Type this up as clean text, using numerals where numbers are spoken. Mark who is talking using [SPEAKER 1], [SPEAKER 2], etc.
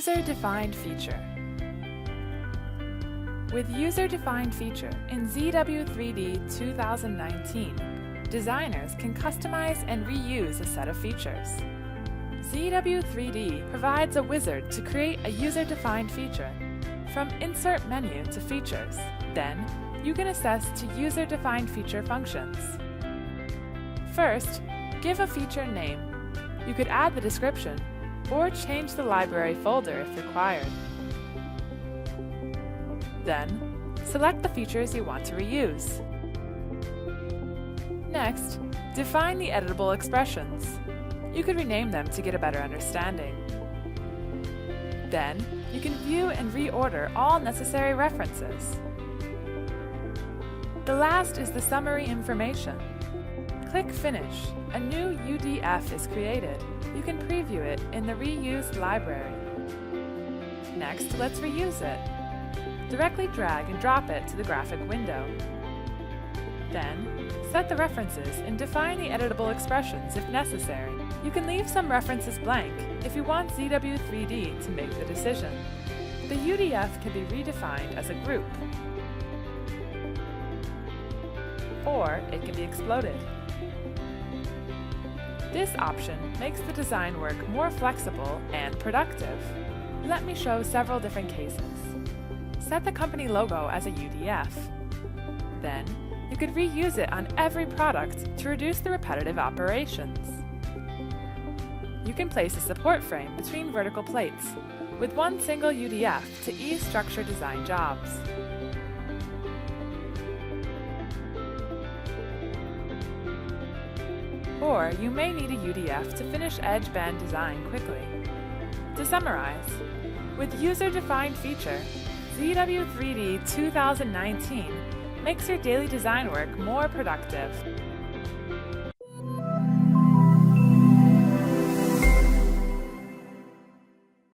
[SPEAKER 1] User-defined feature. With user-defined feature in ZW3D 2019, designers can customize and reuse a set of features. ZW3D provides a wizard to create a user-defined feature. From Insert menu to Features, then you can access to user-defined feature functions. First, give a feature name. You could add the description or change the library folder if required. Then, select the features you want to reuse. Next, define the editable expressions. You could rename them to get a better understanding. Then, you can view and reorder all necessary references. The last is the summary information. Click Finish. A new UDF is created. You can preview it in the reused library. Next, let's reuse it. Directly drag and drop it to the graphic window. Then, set the references and define the editable expressions if necessary. You can leave some references blank if you want ZW3D to make the decision. The UDF can be redefined as a group, or it can be exploded. This option makes the design work more flexible and productive. Let me show several different cases. Set the company logo as a UDF. Then, you could reuse it on every product to reduce the repetitive operations. You can place a support frame between vertical plates with one single UDF to ease structure design jobs. Or you may need a UDF to finish edge band design quickly. To summarize, with user-defined feature, ZW3D 2019 makes your daily design work more productive.